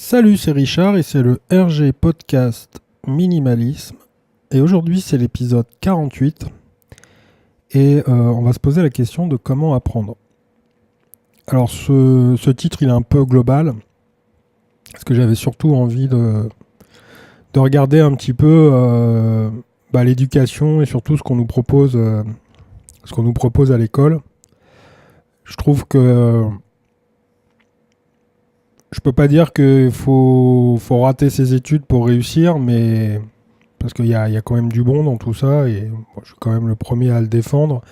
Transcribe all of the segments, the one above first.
Salut, c'est Richard et c'est le RG Podcast Minimalisme. Et aujourd'hui, c'est l'épisode 48. Et on va se poser la question de comment apprendre. Alors, ce titre, il est un peu global. Parce que j'avais surtout envie de regarder un petit peu l'éducation et surtout ce qu'on nous propose, à l'école. Je trouve que je peux pas dire qu'il faut rater ses études pour réussir, mais parce qu'il y a quand même du bon dans tout ça, et bon, je suis quand même le premier à le défendre.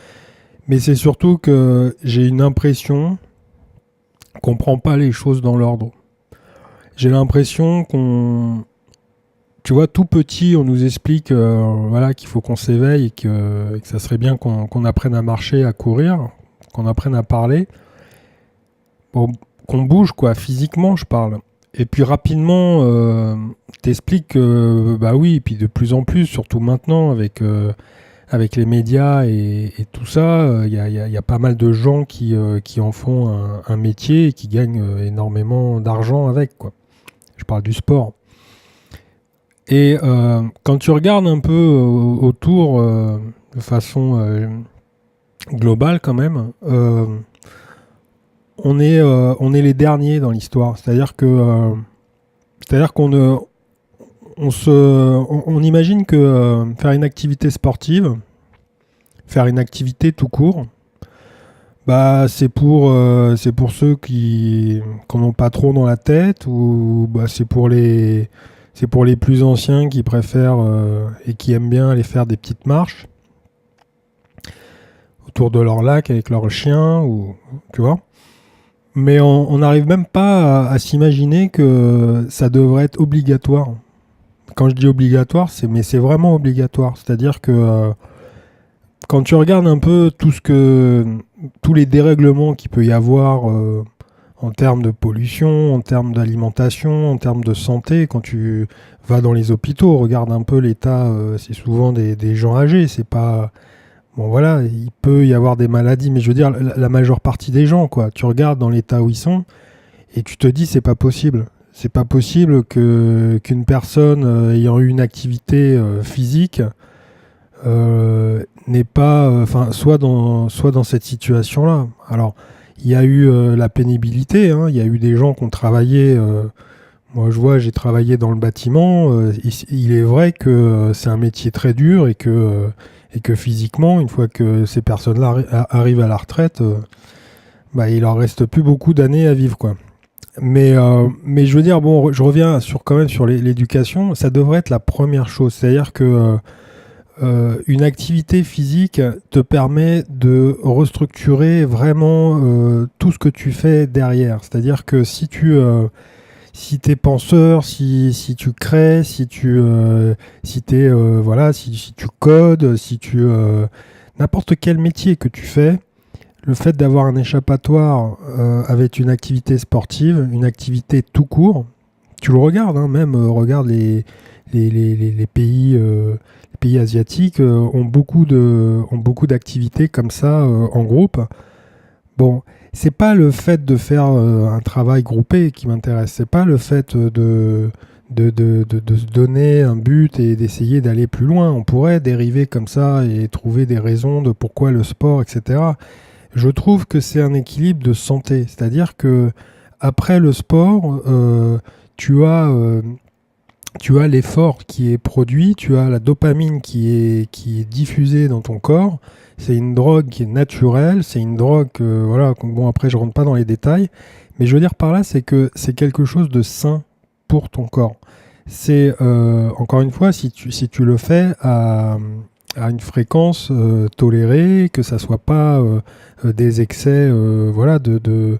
Mais c'est surtout que j'ai une impression qu'on prend pas les choses dans l'ordre. J'ai l'impression tu vois, tout petit, on nous explique qu'il faut qu'on s'éveille et que ça serait bien qu'on apprenne à marcher, à courir, qu'on apprenne à parler. Bon, qu'on bouge, quoi, physiquement, je parle. Et puis rapidement, t'expliques que, bah oui, et puis de plus en plus, surtout maintenant, avec les médias et tout ça, il y a pas mal de gens qui en font un métier et qui gagnent énormément d'argent avec, quoi. Je parle du sport. Et quand tu regardes un peu autour, de façon globale quand même, on est les derniers dans l'histoire. C'est-à-dire qu'on on imagine que faire une activité sportive, faire une activité tout court, bah c'est pour ceux qui n'ont pas trop dans la tête, ou bah c'est pour les plus anciens qui préfèrent et qui aiment bien aller faire des petites marches autour de leur lac avec leur chien, ou tu vois. Mais on n'arrive même pas à s'imaginer que ça devrait être obligatoire. Quand je dis obligatoire, c'est vraiment obligatoire. C'est-à-dire que quand tu regardes un peu tous les dérèglements qu'il peut y avoir en termes de pollution, en termes d'alimentation, en termes de santé, quand tu vas dans les hôpitaux, regarde un peu l'état, c'est souvent des gens âgés, c'est pas... Bon voilà, il peut y avoir des maladies, mais je veux dire, la majeure partie des gens, quoi. Tu regardes dans l'état où ils sont, et tu te dis, c'est pas possible. C'est pas possible qu'une personne ayant eu une activité physique n'est pas, soit dans cette situation-là. Alors, il y a eu la pénibilité, hein. Il y a eu des gens qui ont travaillé. Moi, je vois, j'ai travaillé dans le bâtiment. Il est vrai que c'est un métier très dur et que physiquement, une fois que ces personnes-là arrivent à la retraite, bah, il leur reste plus beaucoup d'années à vivre, quoi. Mais je veux dire, bon, je reviens quand même sur l'éducation. Ça devrait être la première chose. C'est-à-dire que une activité physique te permet de restructurer vraiment tout ce que tu fais derrière. C'est-à-dire que si t'es penseur, si tu crées, si tu codes, n'importe quel métier que tu fais, le fait d'avoir un échappatoire avec une activité sportive, une activité tout court, tu le regardes, hein, même regarde les pays asiatiques ont beaucoup d'activités comme ça en groupe. Bon, c'est pas le fait de faire un travail groupé qui m'intéresse, c'est pas le fait de se donner un but et d'essayer d'aller plus loin. On pourrait dériver comme ça et trouver des raisons de pourquoi le sport, etc. Je trouve que c'est un équilibre de santé, c'est-à-dire que après le sport, tu as l'effort qui est produit, tu as la dopamine qui est diffusée dans ton corps. C'est une drogue qui est naturelle, c'est une drogue, voilà, bon après je rentre pas dans les détails, mais je veux dire par là, c'est que c'est quelque chose de sain pour ton corps. C'est, encore une fois, si tu le fais à une fréquence tolérée, que ça soit pas des excès de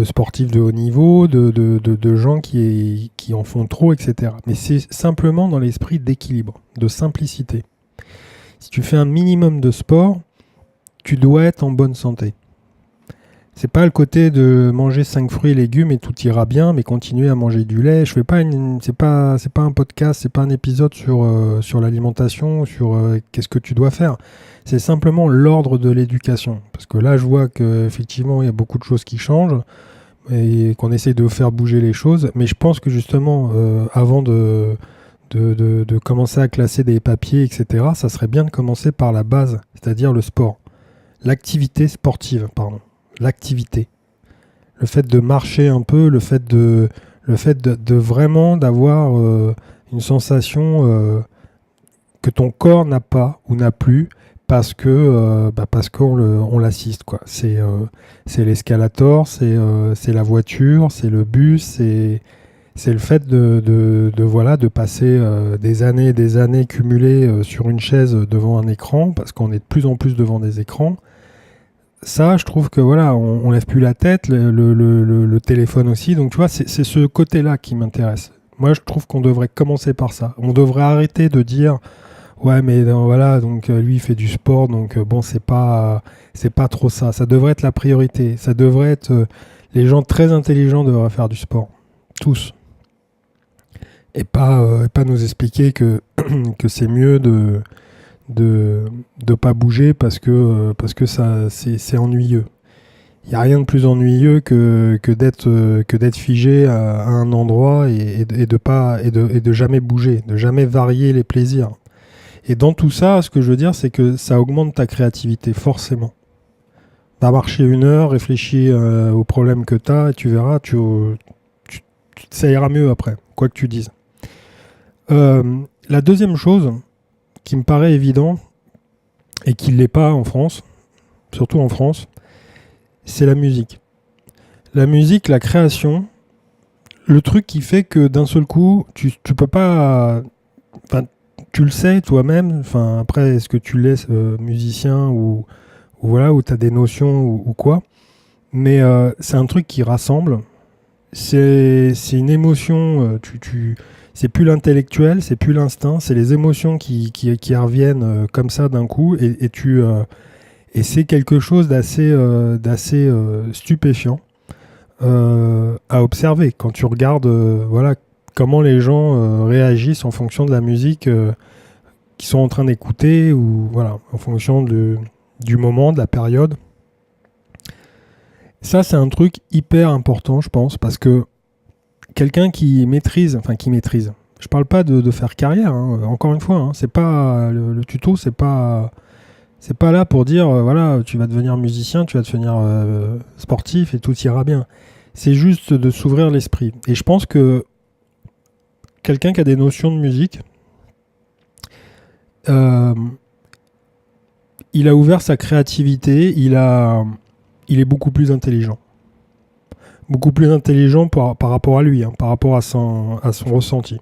sportifs de haut niveau, de gens qui en font trop, etc. Mais c'est simplement dans l'esprit d'équilibre, de simplicité. Si tu fais un minimum de sport, tu dois être en bonne santé. C'est pas le côté de manger 5 fruits et légumes et tout ira bien, mais continuer à manger du lait. Je fais pas c'est pas un podcast, c'est pas un épisode sur l'alimentation, sur qu'est-ce que tu dois faire. C'est simplement l'ordre de l'éducation. Parce que là, je vois qu'effectivement, il y a beaucoup de choses qui changent. et qu'on essaye de faire bouger les choses. Mais je pense que justement, avant de commencer à classer des papiers, etc., ça serait bien de commencer par la base, c'est-à-dire le sport. L'activité sportive, pardon. L'activité. Le fait de marcher un peu, le fait de vraiment d'avoir une sensation que ton corps n'a pas ou n'a plus parce qu'on l'assiste, quoi. C'est l'escalator, c'est la voiture, c'est le bus, c'est le fait voilà, de passer des années et des années cumulées sur une chaise devant un écran, parce qu'on est de plus en plus devant des écrans. Ça, je trouve que voilà, on lève plus la tête, le téléphone aussi. Donc tu vois, c'est ce côté-là qui m'intéresse. Moi, je trouve qu'on devrait commencer par ça. On devrait arrêter de dire ouais, mais voilà, donc lui il fait du sport, donc bon, c'est pas trop ça. Ça devrait être la priorité. Ça devrait être les gens très intelligents devraient faire du sport, tous, et pas nous expliquer que c'est mieux de pas bouger parce que ça c'est ennuyeux. Il n'y a rien de plus ennuyeux que d'être figé à un endroit et de jamais bouger, de jamais varier les plaisirs. Et dans tout ça, ce que je veux dire, c'est que ça augmente ta créativité, forcément. Va marcher 1 heure, réfléchis aux problèmes que tu as, et tu verras, ça ira mieux après, quoi que tu dises. La deuxième chose qui me paraît évident, et qui ne l'est pas en France, surtout en France, c'est la musique. La musique, la création, le truc qui fait que d'un seul coup, tu peux pas... Enfin, tu le sais toi-même, enfin, après, est-ce que tu laisses musicien ou voilà, où tu as des notions ou quoi, mais c'est un truc qui rassemble, c'est une émotion, c'est plus l'intellectuel, c'est plus l'instinct, c'est les émotions qui reviennent comme ça d'un coup, et c'est quelque chose d'assez stupéfiant à observer quand tu regardes voilà, comment les gens réagissent en fonction de la musique qu'ils sont en train d'écouter, ou voilà, en fonction du moment, de la période. Ça, c'est un truc hyper important, je pense, parce que quelqu'un qui maîtrise, je parle pas de faire carrière, hein, encore une fois, hein, c'est pas le tuto, c'est pas là pour dire voilà, tu vas devenir musicien, tu vas devenir sportif et tout ira bien. C'est juste de s'ouvrir l'esprit. Et je pense que quelqu'un qui a des notions de musique, il a ouvert sa créativité, il est beaucoup plus intelligent. Beaucoup plus intelligent par rapport à lui, hein, par rapport à son ressenti.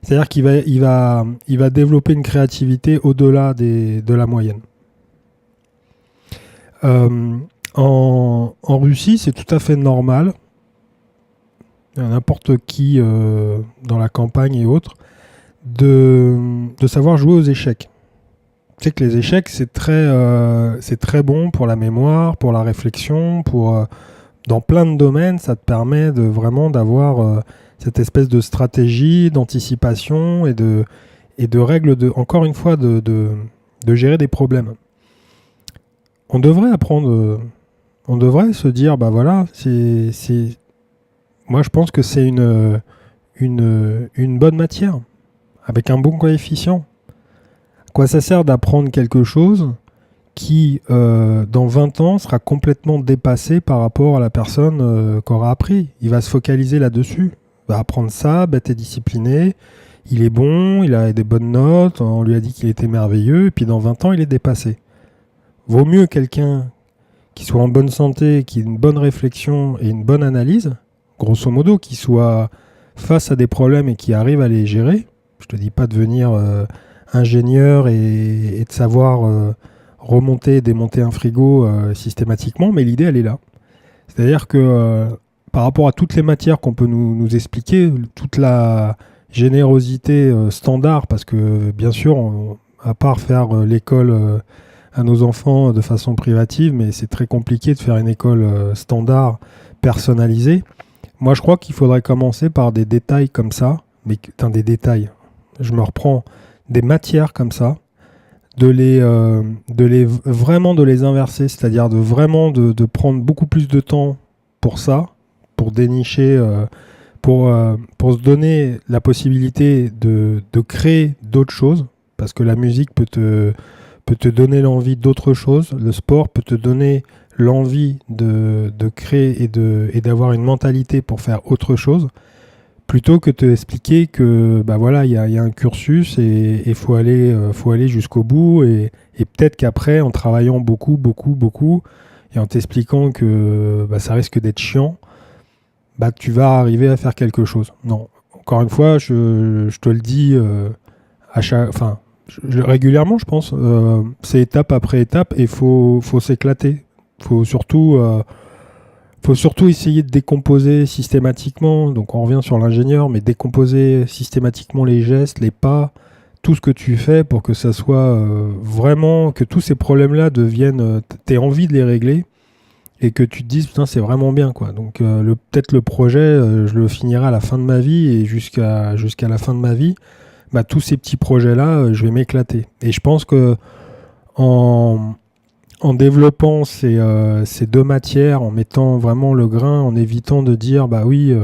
C'est-à-dire qu'il va développer une créativité au-delà de la moyenne. En Russie, c'est tout à fait normal, n'importe qui dans la campagne et autres, de savoir jouer aux échecs. Tu sais que les échecs, c'est très bon pour la mémoire, pour la réflexion, dans plein de domaines, ça te permet vraiment d'avoir cette espèce de stratégie, d'anticipation et de règles, encore une fois, de gérer des problèmes. On devrait apprendre, on devrait se dire, bah voilà, moi je pense que c'est une bonne matière, avec un bon coefficient. À quoi ça sert d'apprendre quelque chose qui, dans 20 ans, sera complètement dépassé par rapport à la personne qu'aura appris. Il va se focaliser là-dessus. Il va apprendre ça, bête et discipliné. Il est bon, il a des bonnes notes, on lui a dit qu'il était merveilleux, et puis dans 20 ans, il est dépassé. Vaut mieux quelqu'un qui soit en bonne santé, qui ait une bonne réflexion et une bonne analyse, grosso modo, qui soit face à des problèmes et qui arrive à les gérer. Je te dis pas de devenir ingénieur et de savoir remonter et démonter un frigo systématiquement, mais l'idée, elle est là. C'est-à-dire que par rapport à toutes les matières qu'on peut nous expliquer, toute la générosité standard, parce que bien sûr, à part faire l'école à nos enfants de façon privative, mais c'est très compliqué de faire une école standard personnalisée. Moi, je crois qu'il faudrait commencer par des détails comme ça, mais des détails. Je me reprends des matières comme ça, vraiment de les inverser, c'est-à-dire de prendre beaucoup plus de temps pour ça, pour dénicher, pour se donner la possibilité de créer d'autres choses, parce que la musique peut te donner l'envie d'autre chose, le sport peut te donner l'envie de créer et d'avoir une mentalité pour faire autre chose, plutôt que te expliquer que bah voilà, il y a un cursus et il faut aller jusqu'au bout et peut-être qu'après, en travaillant beaucoup, beaucoup, beaucoup, et en t'expliquant que bah, ça risque d'être chiant, bah, tu vas arriver à faire quelque chose. Non, encore une fois, je te le dis enfin, régulièrement, je pense, c'est étape après étape et faut s'éclater. Faut surtout, faut surtout essayer de décomposer systématiquement. Donc on revient sur l'ingénieur, mais décomposer systématiquement les gestes, les pas, tout ce que tu fais pour que ça soit vraiment, que tous ces problèmes-là deviennent, t'aies envie de les régler et que tu te dises putain c'est vraiment bien quoi. Donc peut-être le projet, je le finirai à la fin de ma vie et jusqu'à la fin de ma vie, bah, tous ces petits projets-là, je vais m'éclater. Et je pense que en, en développant ces deux matières, en mettant vraiment le grain, en évitant de dire bah oui,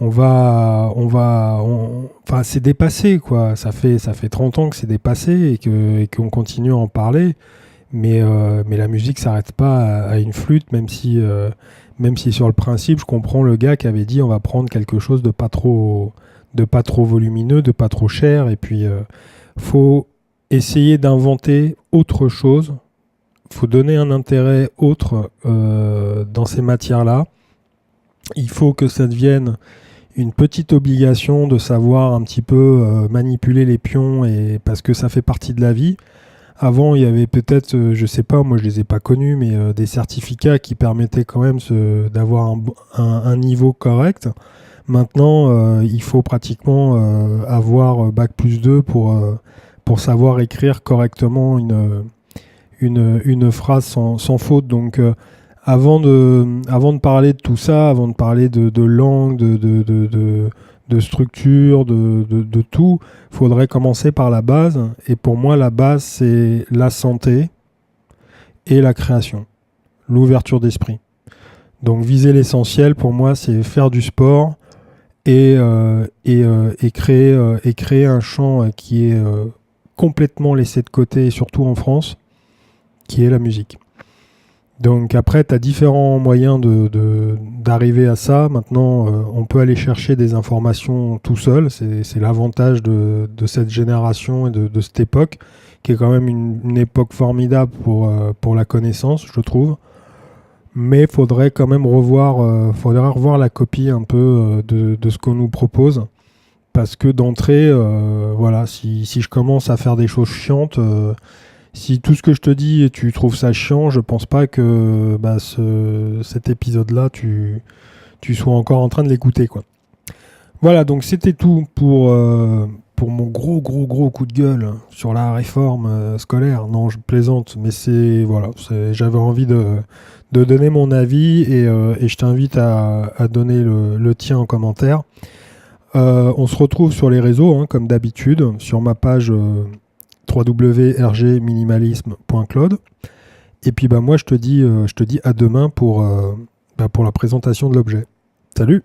enfin c'est dépassé quoi. Ça fait 30 ans que c'est dépassé et qu'on continue à en parler. Mais la musique s'arrête pas à une flûte, même si sur le principe, je comprends le gars qui avait dit on va prendre quelque chose de pas trop volumineux, de pas trop cher, et puis faut essayer d'inventer autre chose. Faut donner un intérêt autre dans ces matières-là. Il faut que ça devienne une petite obligation de savoir un petit peu manipuler les pions et parce que ça fait partie de la vie. Avant, il y avait peut-être, je sais pas, moi je les ai pas connus, mais des certificats qui permettaient quand même d'avoir un niveau correct. Maintenant, il faut pratiquement avoir bac+2 pour savoir écrire correctement une phrase sans faute. Donc, avant de parler de tout ça, avant de parler de langue, de structure, de tout, il faudrait commencer par la base. Et pour moi, la base, c'est la santé et la création, l'ouverture d'esprit. Donc viser l'essentiel, pour moi, c'est faire du sport et créer un champ qui est complètement laissé de côté, surtout en France, qui est la musique. Donc après, tu as différents moyens d'arriver à ça. Maintenant, on peut aller chercher des informations tout seul. C'est l'avantage de cette génération et de cette époque, qui est quand même une époque formidable pour la connaissance, je trouve. Mais il faudrait quand même revoir la copie un peu de ce qu'on nous propose. Parce que d'entrée, voilà, si je commence à faire des choses chiantes... si tout ce que je te dis et tu trouves ça chiant, je pense pas que bah, cet épisode-là, tu sois encore en train de l'écouter, quoi. Voilà, donc c'était tout pour mon gros coup de gueule sur la réforme scolaire. Non, je plaisante, mais j'avais envie de donner mon avis et je t'invite à donner le tien en commentaire. On se retrouve sur les réseaux, hein, comme d'habitude, sur ma page... www.rgminimalisme.cloud. Et puis bah moi je te dis à demain pour la présentation de l'objet. Salut!